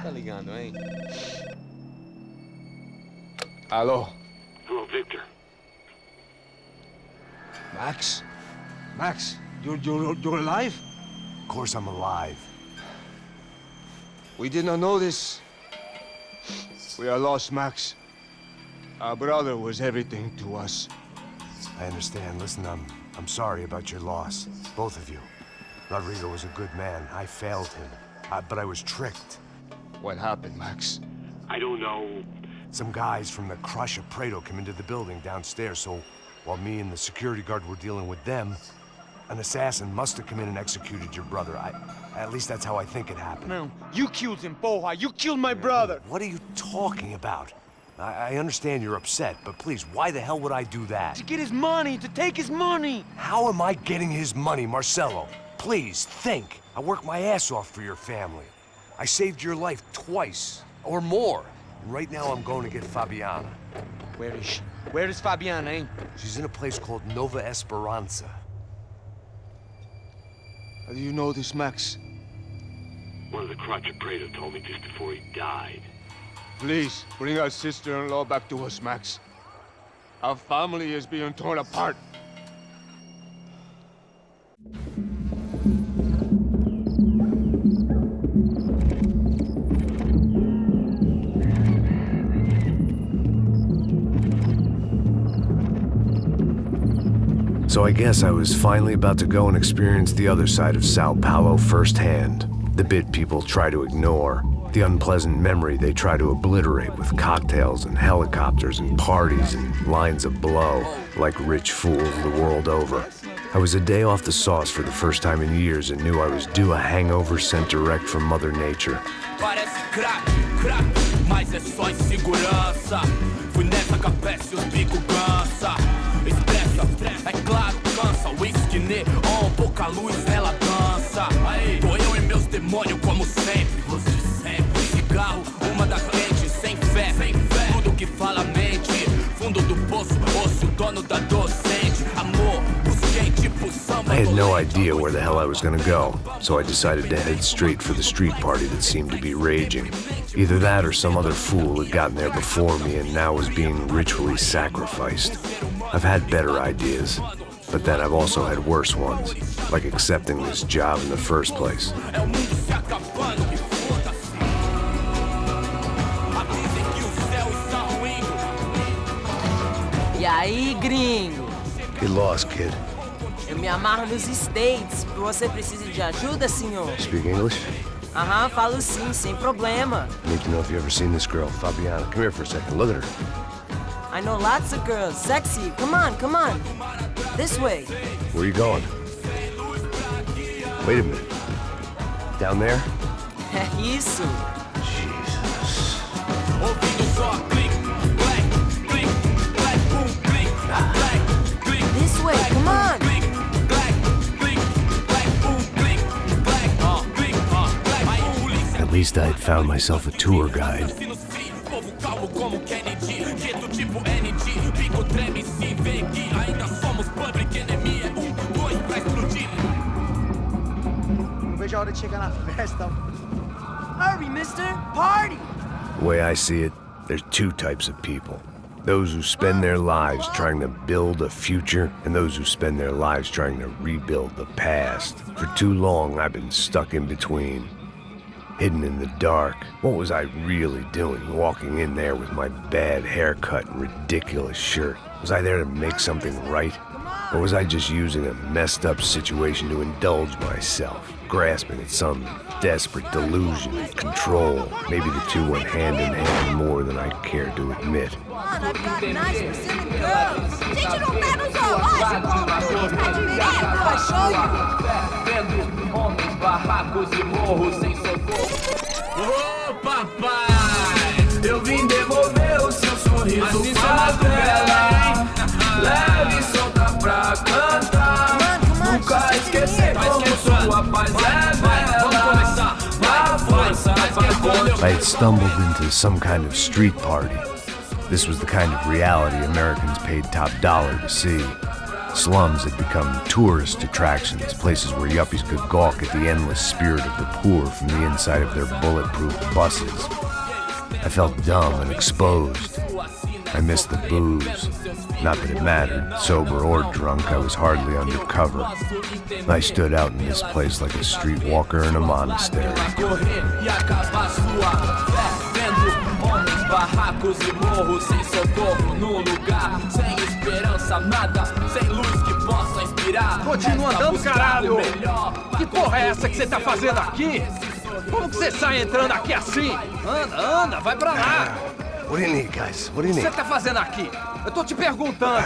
Tá ligando, hein? Alô? Hello, Victor. Max? Max, you're alive? Of course I'm alive. We did not know this. We are lost, Max. Our brother was everything to us. I understand. Listen, I'm sorry about your loss. Both of you. Rodrigo was a good man. I failed him. But I was tricked. What happened, Max? I don't know. Some guys from the Crush of Prado came into the building downstairs, so while me and the security guard were dealing with them, an assassin must have come in and executed your brother. At least that's how I think it happened. No, you killed him, porra. You killed my brother. What are you talking about? I understand you're upset, but please, why the hell would I do that? To get his money, to take his money. How am I getting his money, Marcelo? Please, think. I worked my ass off for your family. I saved your life twice, or more. And right now I'm going to get Fabiana. Where is she? Where is Fabiana, eh? She's in a place called Nova Esperanza. How do you know this, Max? One of the Crotch of Prado told me just before he died. Please, bring our sister-in-law back to us, Max. Our family is being torn apart. So I guess I was finally about to go and experience the other side of Sao Paulo firsthand. The bit people try to ignore. The unpleasant memory they try to obliterate with cocktails and helicopters and parties and lines of blow, like rich fools the world over. I was a day off the sauce for the first time in years and knew I was due a hangover sent direct from Mother Nature. Parece crack, mas é só insegurança. Fui nessa capeste, os bico cansa. Expressa, é claro, cansa. Whisky neon, pouca luz, ela dança. Tô eu e meus demônios como sempre. Cigarro, uma da quente, sem fé. Tudo que fala mente. Fundo do poço, osso, dono da docente. Amor, busquei tipo samba. I had no idea where the hell I was gonna go, so I decided to head straight for the street party that seemed to be raging. Either that or some other fool had gotten there before me and now was being ritually sacrificed. I've had better ideas, but then I've also had worse ones, like accepting this job in the first place. E aí, gringo? Get lost, kid. Eu me amarro nos States. Você precisa de ajuda, senhor? Speak English? Aham, falo sim, sem problema. I need to know if you've ever seen this girl, Fabiana. Come here for a second. Look at her. I know lots of girls. Sexy. Come on, come on. This way. Where are you going? Wait a minute. Down there? É isso. Jesus. This way, come on. At least I had found myself a tour guide. Não vejo a hora de chegar na festa. Hurry, mister. Party. The way I see it, there's two types of people. Those who spend their lives trying to build a future, and those who spend their lives trying to rebuild the past. For too long, I've been stuck in between. Hidden in the dark. What was I really doing, walking in there with my bad haircut and ridiculous shirt? Was I there to make something right? Or was I just using a messed up situation to indulge myself, grasping at some desperate delusion of control? Maybe the two went hand in hand more than I care to admit. I've got nice Pacific girls. Gente, não tá no zoológico. Tudo tá direto. I show you. Vendo homens, barracos e morros sem socorro. Ô, papai, eu vim devolver o seu sorriso favela. Leve e solta pra cantar. Nunca esquecer como sua paz é bela. A força vai contra. I had stumbled into some kind of street party. This was the kind of reality Americans paid top dollar to see. Slums had become tourist attractions, places where yuppies could gawk at the endless spirit of the poor from the inside of their bulletproof buses. I felt dumb and exposed. I missed the booze. Not that it mattered. Sober or drunk, I was hardly undercover. I stood out in this place like a streetwalker in a monastery. Barracos e morros sem socorro num lugar sem esperança, nada, sem luz que possa inspirar. Continua andando, caralho! Que porra é essa que você tá fazendo aqui? Como que você sai entrando aqui assim? Anda, vai pra lá! What do you need, guys? What do you O que need? você tá fazendo aqui? Eu tô te perguntando.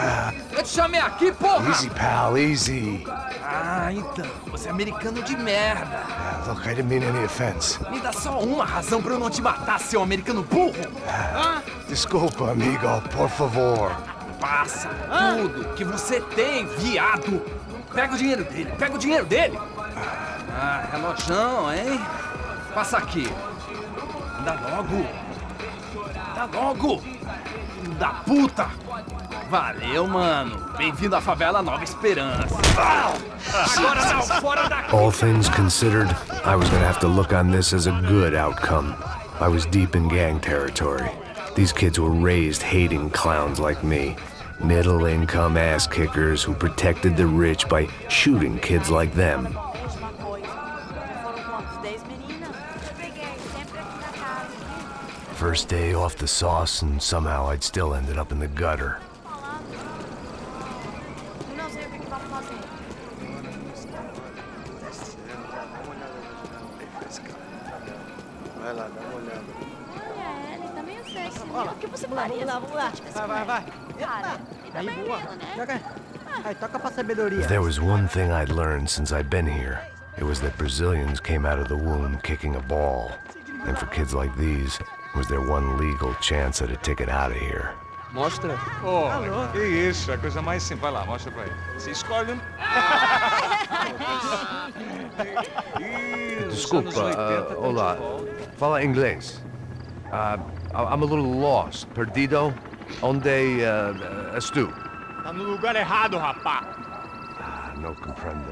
Eu te chamei aqui, porra! Easy, pal, easy. Ah, então. Você é americano de merda. Look, I didn't mean any offense. Me dá só uma razão pra eu não te matar, seu americano burro. Desculpa, amigo, por favor. Passa tudo que você tem, viado. Pega o dinheiro dele. Ah, relojão, hein? Passa aqui. Dá logo. Filho da puta. Valeu, mano. Bem-vindo à favela Nova Esperança. Agora não, fora daqui. All things considered, I was gonna have to look on this as a good outcome. I was deep in gang territory. These kids were raised hating clowns like me. Middle-income ass-kickers who protected the rich by shooting kids like them. First day off the sauce, and somehow I'd still ended up in the gutter. Não sei o que vamos fazer. Vai lá, dá uma olhada. Olha, ele tá meio sexy, Ó, né? O que você faria? Vamos lá. Vai. Cara, ele tá Aí, bem boa. lindo, né? Joga. Aí, toca pra sabedoria. If there was one thing I'd learned since I'd been here, it was that Brazilians came out of the womb kicking a ball. And for kids like these, was their one legal chance at a ticket out of here. Mostra. Oh, que isso, é a coisa mais simples. Vai lá, mostra pra ele. Você escolhe um. Desculpa, olá. Fala inglês. I'm a little lost. Perdido? Onde estou? Tá no lugar errado, rapá. No comprende.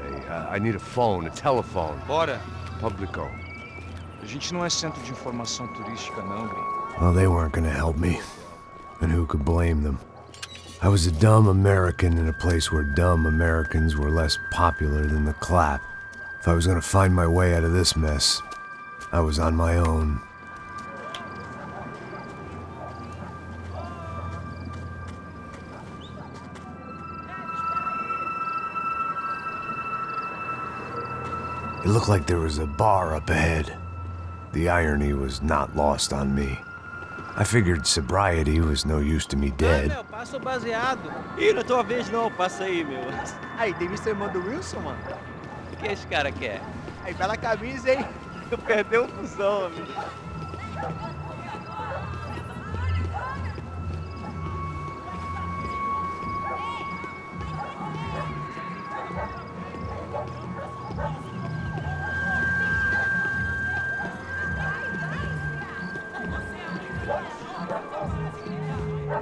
I need a phone, a telephone. Bora. Publico. A gente não é centro de informação turística, não, gringo. Well, they weren't gonna help me. And who could blame them? I was a dumb American in a place where dumb Americans were less popular than the clap. If I was gonna find my way out of this mess, I was on my own. It looked like there was a bar up ahead. The irony was not lost on me. I figured sobriety was no use to me dead. Meu, passa o baseado. Ih, não é tua vez não, passa aí, meu. Aí, tem Mr. irmão do Wilson, mano? O que esse cara quer? Aí, bela camisa, hein? Perdeu o fusão, amigo.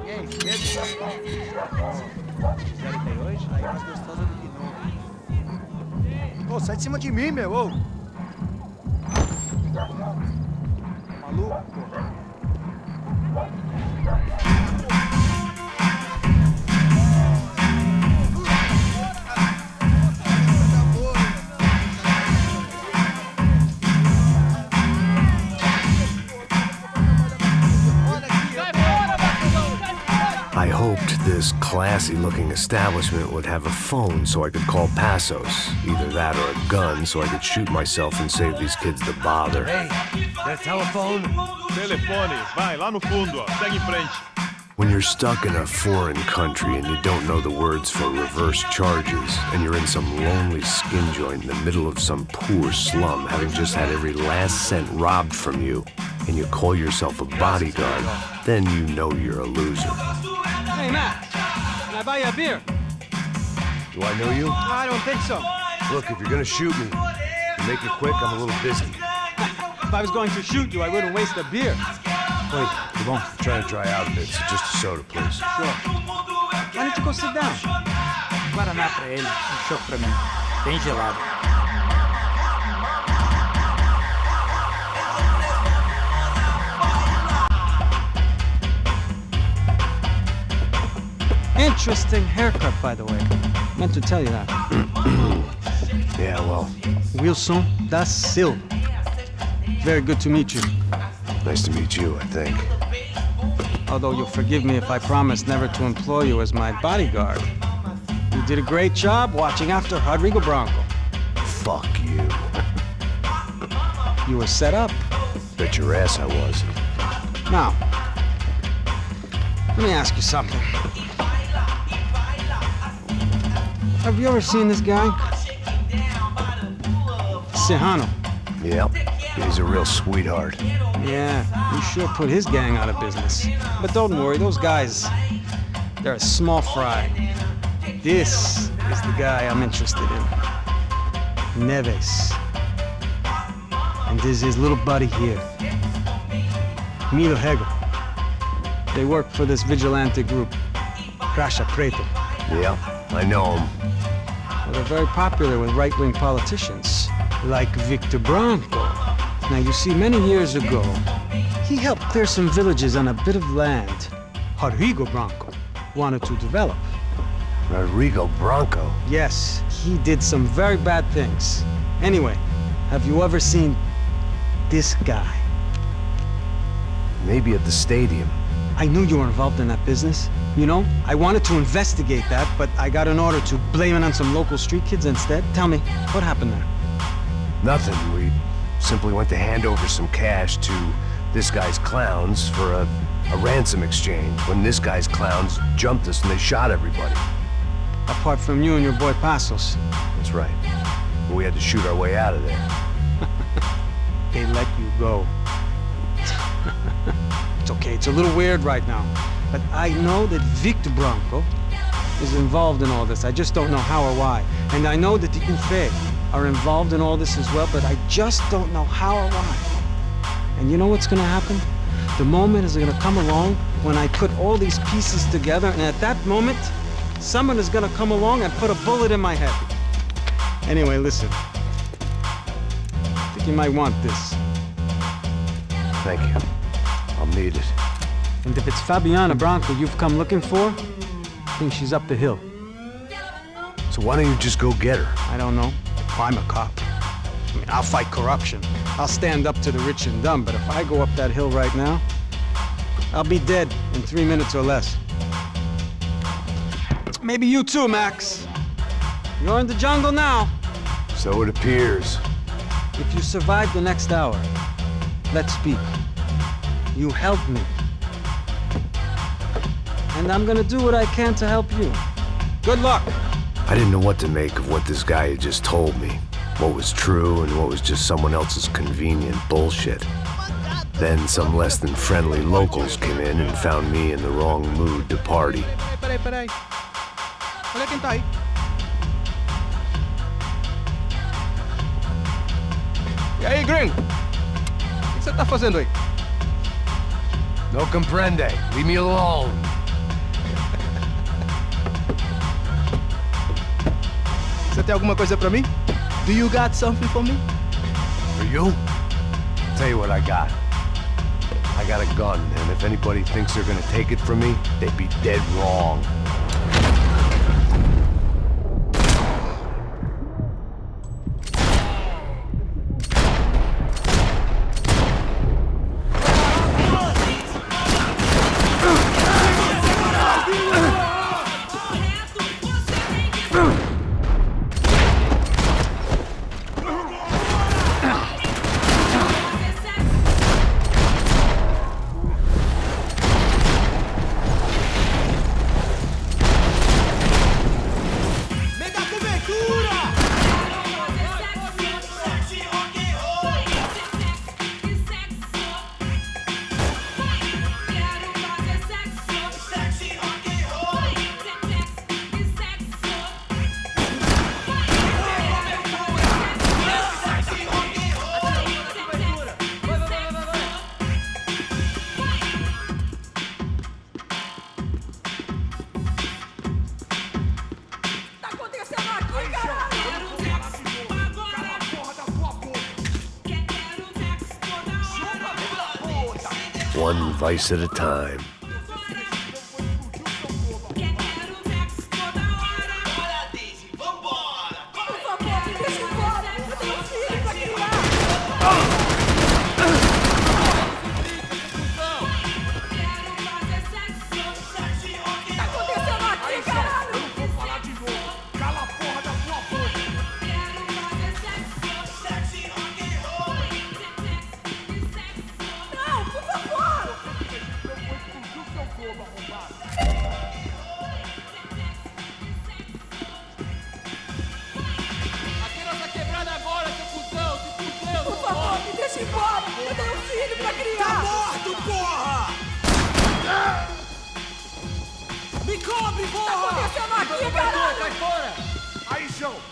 E aí, beleza? Sério tem hoje? Aí, mais gostosa do que nunca. Ô, sai de cima de mim, meu, ô! Maluco, pô. I hoped this classy-looking establishment would have a phone so I could call Passos. Either that or a gun so I could shoot myself and save these kids the bother. Hey, that telephone? Telefone, vai, lá no fundo, ó. Segue em frente. When you're stuck in a foreign country and you don't know the words for reverse charges, and you're in some lonely skin joint in the middle of some poor slum, having just had every last cent robbed from you, and you call yourself a bodyguard, then you know you're a loser. Hey, Matt. Can I buy you a beer? Do I know you? I don't think so. Look, if you're gonna shoot me, make it quick, I'm a little busy. If I was going to shoot you, I wouldn't waste a beer. Wait, come on. I'm trying to dry out a bit, so just a soda, please. Sure. Why don't you go sit down? Guaraná pra ele, um choque pra mim. Bem gelado. Interesting haircut, by the way. Meant to tell you that. Yeah, well, Wilson da Silva. Very good to meet you. nice to meet you, I think. Although you'll forgive me if I promise never to employ you as my bodyguard. You did a great job watching after Rodrigo Bronco. Fuck you. You were set up. Bet your ass I was. Now, let me ask you something. Have you ever seen this guy? Serrano. Yep, he's a real sweetheart. Yeah, you sure put his gang out of business. But don't worry, those guys, they're a small fry. This is the guy I'm interested in. Neves. And this is his little buddy here. Milo Hegel. They work for this vigilante group, Cracha Preto. Yep, I know him. Well, they're very popular with right-wing politicians, like Victor Bronco. Now, you see, many years ago, he helped clear some villages on a bit of land Rodrigo Bronco wanted to develop. Rodrigo Bronco? Yes, he did some very bad things. Anyway, have you ever seen this guy? Maybe at the stadium. I knew you were involved in that business. You know, I wanted to investigate that, but I got an order to blame it on some local street kids instead. Tell me, what happened there? Nothing. We simply went to hand over some cash to this guy's clowns for a ransom exchange when this guy's clowns jumped us and they shot everybody. Apart from you and your boy Passos. That's right. We had to shoot our way out of there. They let you go. It's okay, it's a little weird right now. But I know that Victor Bronco is involved in all this. I just don't know how or why. And I know that the UFE are involved in all this as well, but I just don't know how or why. And you know what's gonna happen? The moment is gonna come along when I put all these pieces together, and at that moment, someone is gonna come along and put a bullet in my head. Anyway, listen. I think you might want this. Thank you. I'll need it. And if it's Fabiana Bronco you've come looking for, I think she's up the hill. So why don't you just go get her? I don't know. I'm a cop. I mean, I'll fight corruption. I'll stand up to the rich and dumb, but if I go up that hill right now, I'll be dead in 3 minutes or less. Maybe you too, Max. You're in the jungle now. So it appears. If you survive the next hour, let's speak. You helped me. And I'm gonna do what I can to help you. Good luck. I didn't know what to make of what this guy had just told me. What was true and what was just someone else's convenient bullshit. Then some less than friendly locals came in and found me in the wrong mood to party. Peraí. Olha quem tá aí. E aí, gringo? O que você tá fazendo aí? No comprende. Leave me alone. Você tem alguma coisa pra mim? Do you got something for me? For you? Tell you what I got. I got a gun, and if anybody thinks they're gonna take it from me, they'd be dead wrong. one vice at a time.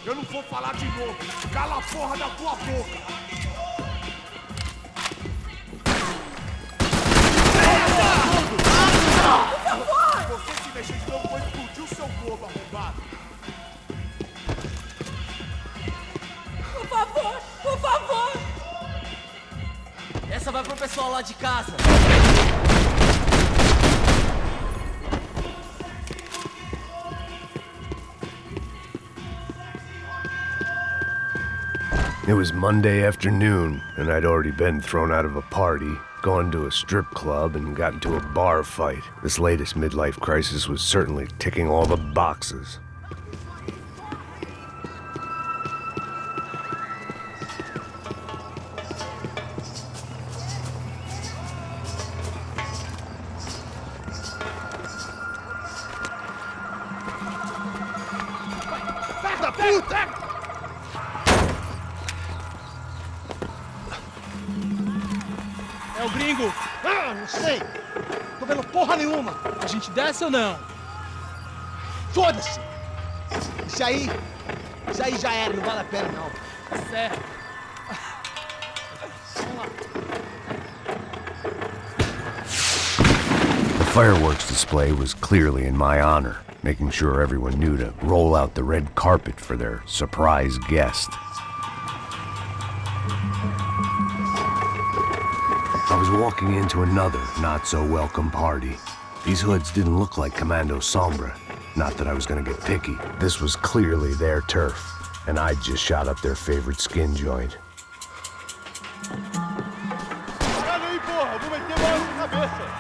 Eu não vou falar de novo. Cala a porra da tua boca. Se você se mexer de novo, vou explodir o seu globo, arrombado. Por favor, por favor. Essa vai pro pessoal lá de casa. It was Monday afternoon, and I'd already been thrown out of a party, gone to a strip club, and got into a bar fight. This latest midlife crisis was certainly ticking all the boxes. Filho da puta! É o gringo! Ah, não sei! Tô vendo porra nenhuma! A gente desce ou não? Foda-se! Isso aí já era, não vale a pena não. Certo. Vamos lá. The fireworks display was clearly in my honor, making sure everyone knew to roll out the red carpet for their surprise guest. I was walking into another not-so-welcome party. These hoods didn't look like Commando Sombra. Not that I was gonna get picky. This was clearly their turf, and I'd just shot up their favorite skin joint. Caralho aí, porra! Vou meter bola na cabeça!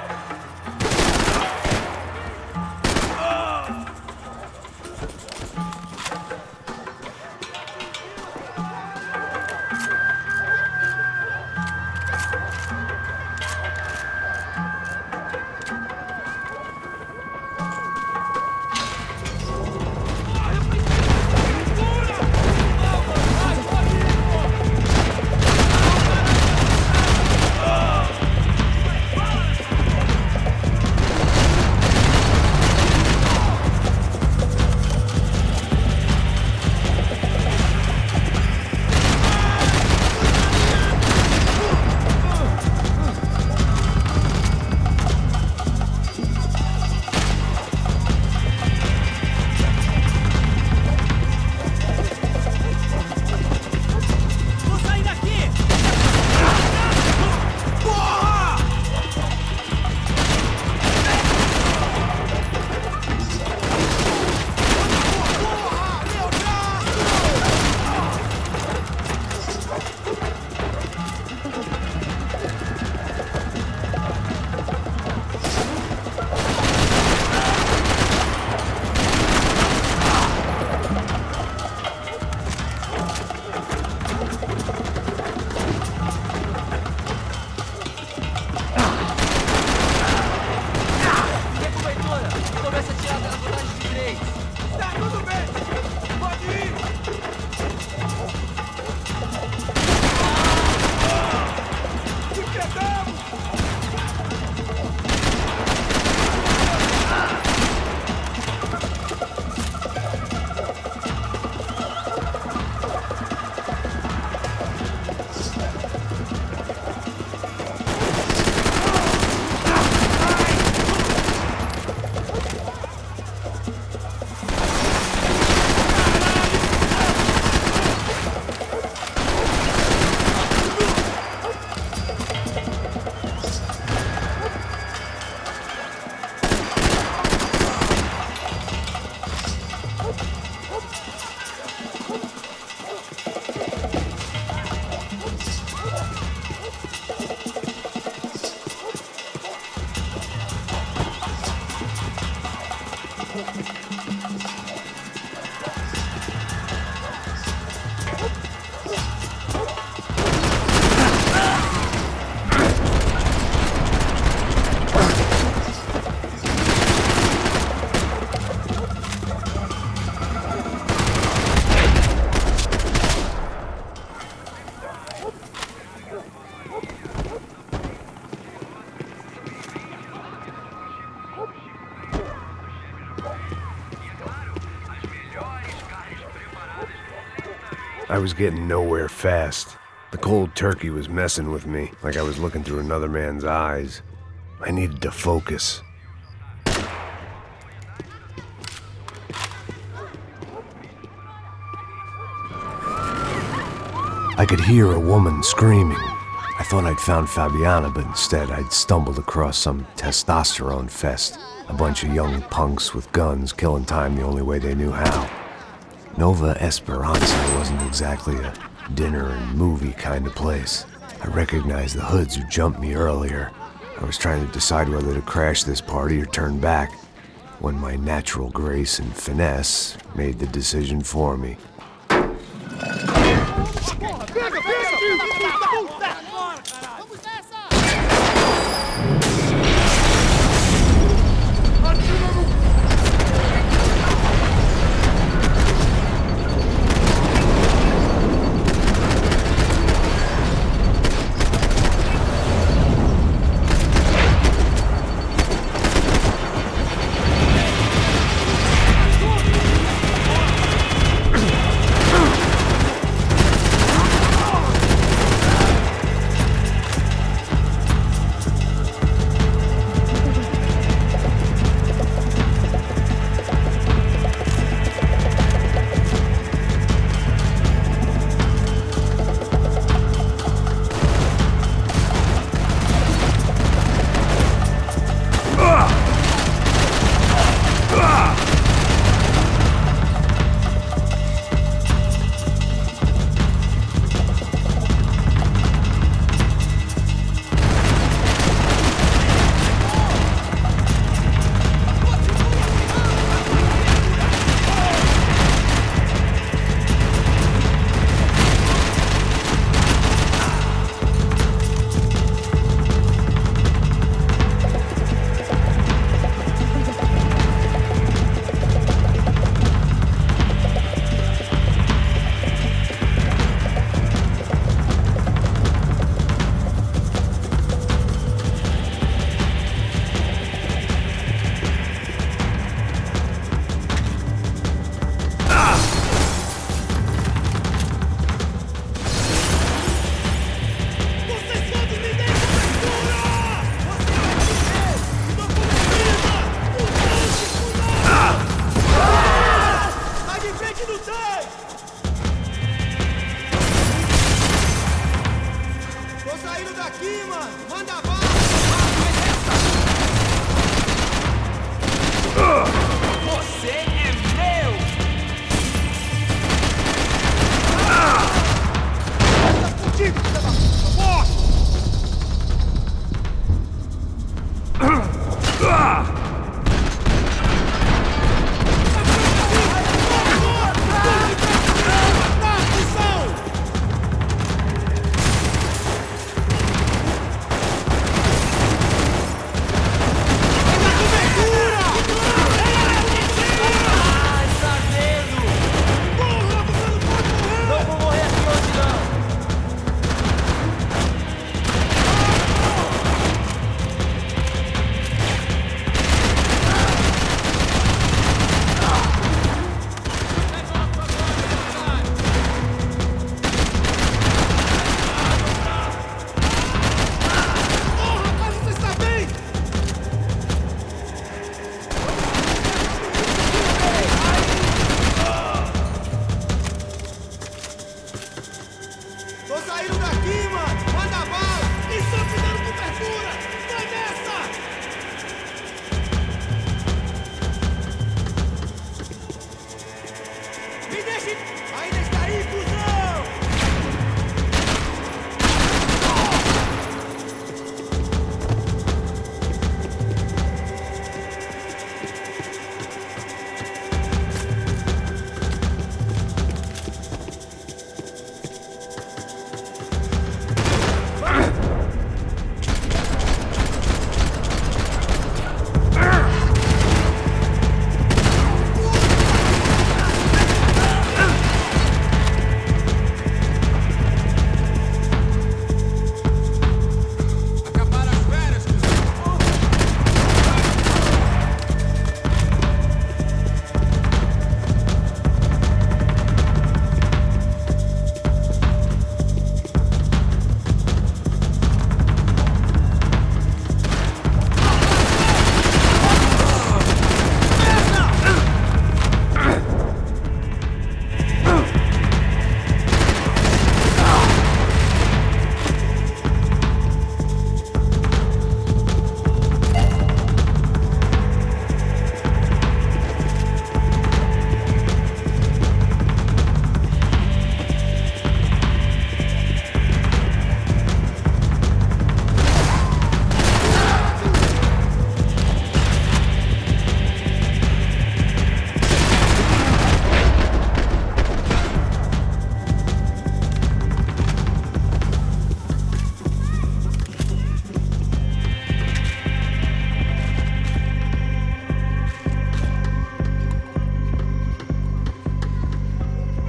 I was getting nowhere fast. The cold turkey was messing with me, like I was looking through another man's eyes. I needed to focus. I could hear a woman screaming. I thought I'd found Fabiana, but instead I'd stumbled across some testosterone fest. A bunch of young punks with guns killing time the only way they knew how. Nova Esperanza wasn't exactly a dinner and movie kind of place. I recognized the hoods who jumped me earlier. I was trying to decide whether to crash this party or turn back, when my natural grace and finesse made the decision for me.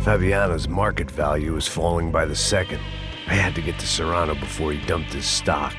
Fabiano's market value was falling by the second. I had to get to Serrano before he dumped his stock.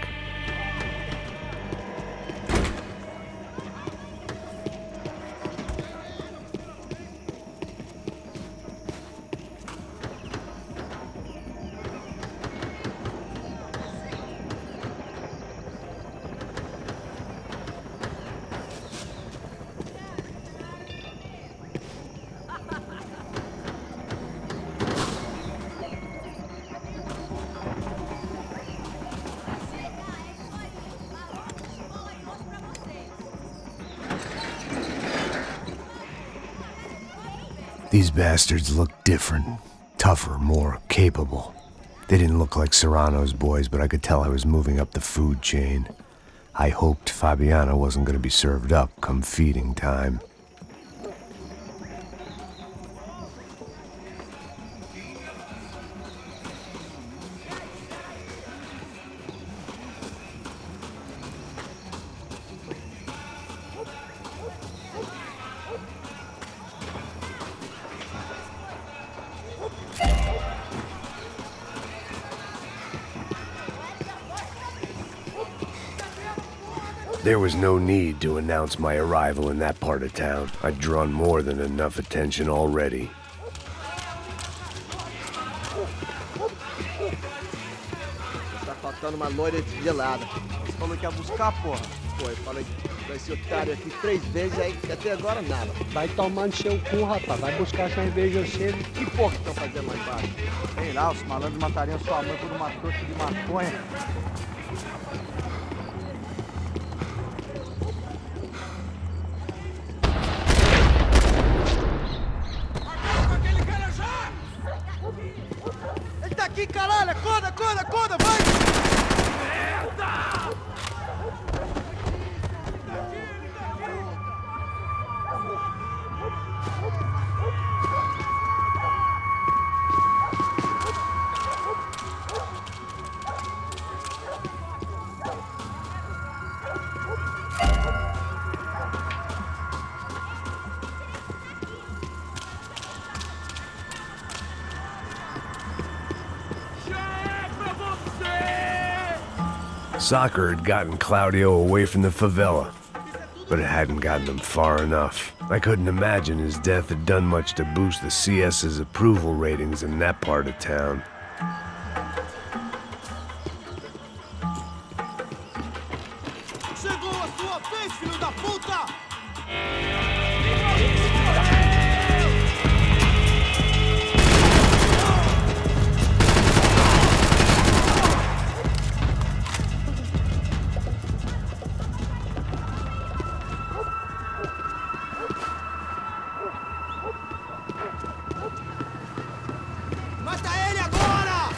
These bastards looked different, tougher, more capable. They didn't look like Serrano's boys, but I could tell I was moving up the food chain. I hoped Fabiano wasn't going to be served up come feeding time. There was no need to announce my arrival in that part of town. I'd drawn more than enough attention already. Tá faltando uma loira gelada. Você falou que ia buscar, porra. Pô, eu falei pra esse otário aqui 3 vezes, aí até agora nada. Vai tomando seu cu, rapaz. Vai buscar cerveja cedo. Que porra que estão fazendo lá embaixo? Sei lá, os malandros matariam sua mãe por uma trouxa de maconha. Ele tá aqui, caralho! Acorda, acorda, acorda, vai! Merda! Soccer had gotten Claudio away from the favela, but it hadn't gotten him far enough. I couldn't imagine his death had done much to boost the CS's approval ratings in that part of town. Chegou a sua vez, filho da puta! Mata ele agora!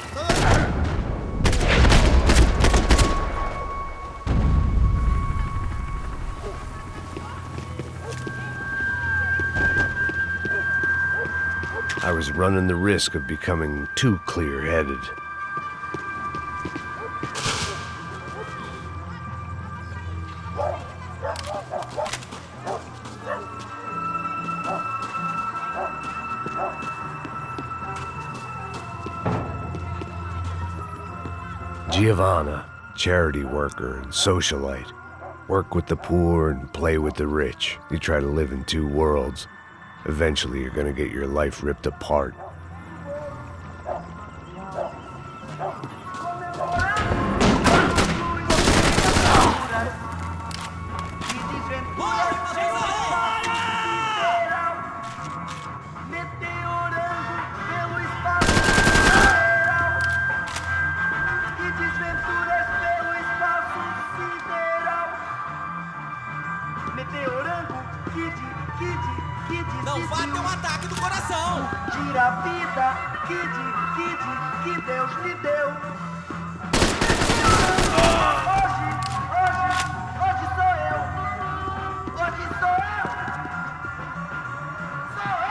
I was running the risk of becoming too clear-headed. Giovanna, charity worker and socialite. Work with the poor and play with the rich. You try to live in two worlds. Eventually, you're gonna get your life ripped apart. Não vá ter um ataque do coração! Tira a vida, que Deus lhe deu. Hoje sou eu. Hoje sou eu. Sou eu.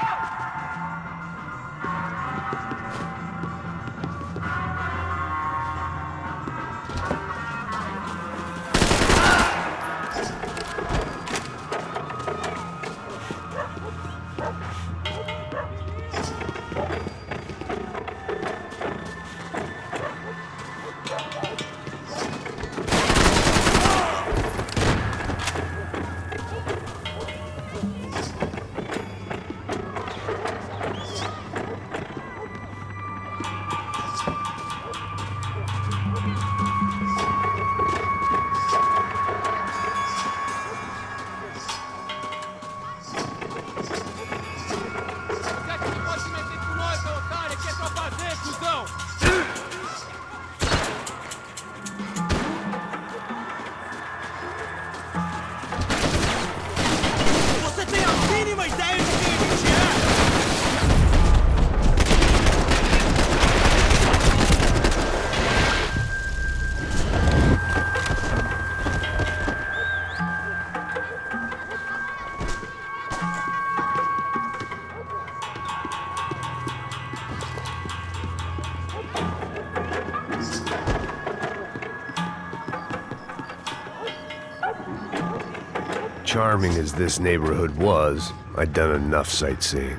charming as this neighborhood was, I'd done enough sightseeing.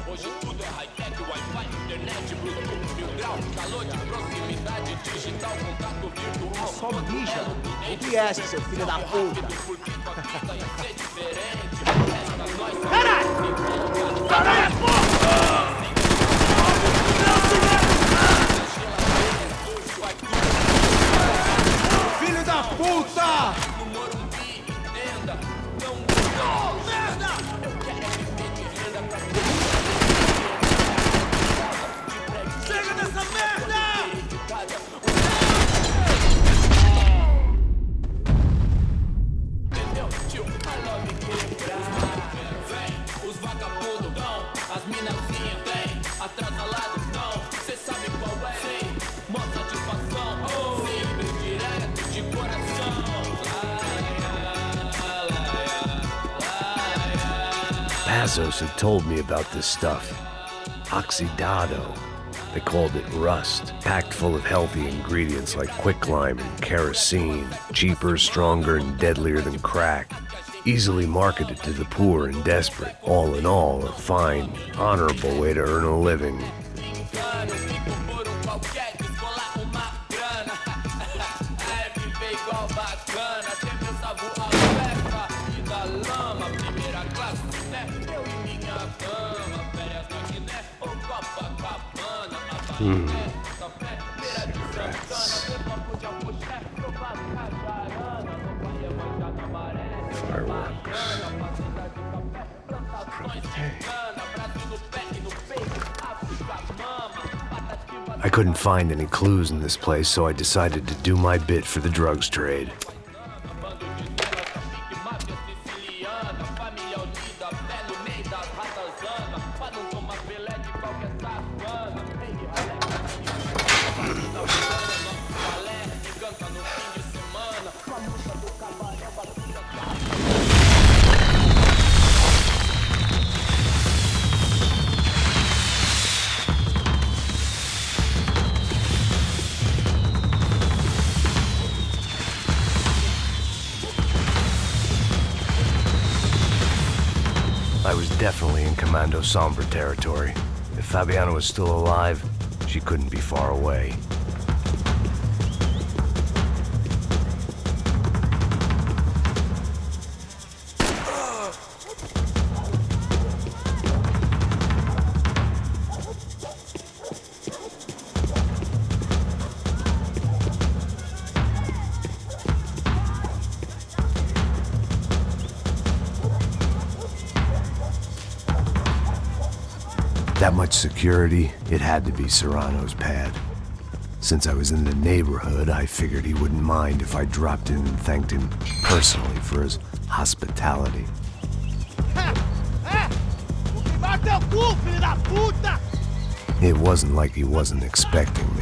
Hoje tudo é high-tech, Wi-Fi, internet, Bluetooth, mil grau, calor de proximidade, digital, contato virtual. Só bicha. O que é, seu filho da puta? Caralho! Caralho, porra! Filho da puta! Chega dessa merda! Entendeu, tio? Vem, os vagabundos dão, as minazinhas vem, atrasalados não, cê sabe qual é, sim, mó satisfação, simples, direto, de coração. Pazos had told me about this stuff. Oxidado. They called it rust, packed full of healthy ingredients like quicklime and kerosene, cheaper, stronger, and deadlier than crack. Easily marketed to the poor and desperate. All in all, a fine, honorable way to earn a living. I couldn't find any clues in this place, so I decided to do my bit for the drugs trade. I was definitely in Commando Sombra territory. If Fabiana was still alive, she couldn't be far away. That much security, it had to be Serrano's pad. Since I was in the neighborhood, I figured he wouldn't mind if I dropped in and thanked him personally for his hospitality. It wasn't like he wasn't expecting me.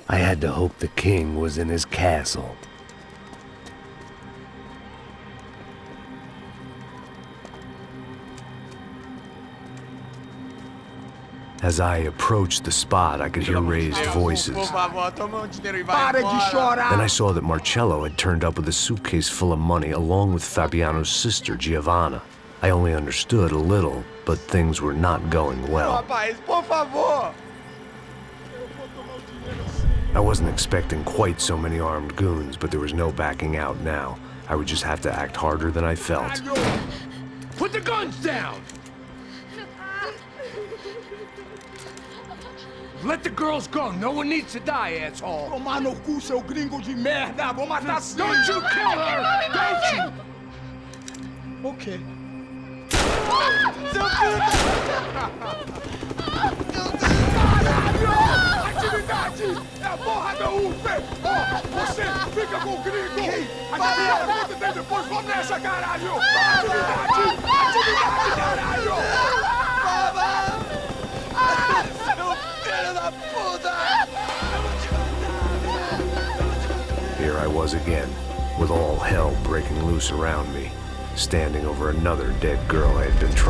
I had to hope the king was in his castle. As I approached the spot, I could hear raised voices. Por favor, toma dinheiro e vai embora. Para de chorar! Then I saw that Marcello had turned up with a suitcase full of money along with Fabiano's sister, Giovanna. I only understood a little, but things were not going well. Rapaz, por favor! I wasn't expecting quite so many armed goons, but there was no backing out now. I would just have to act harder than I felt. Put the guns down! Let the girls go. No one needs to die, asshole. Tomar no cu, seu gringo de merda. Vou matar sim. Don't you kill her! Don't you! Ok. Seu filho Caralho! Atividade! É a porra da UP! Ó, você fica com o gringo! A galera conta dele depois, vamos nessa, caralho! Atividade! Atividade, caralho! Here I was again, with all hell breaking loose around me, standing over another dead girl I had been trying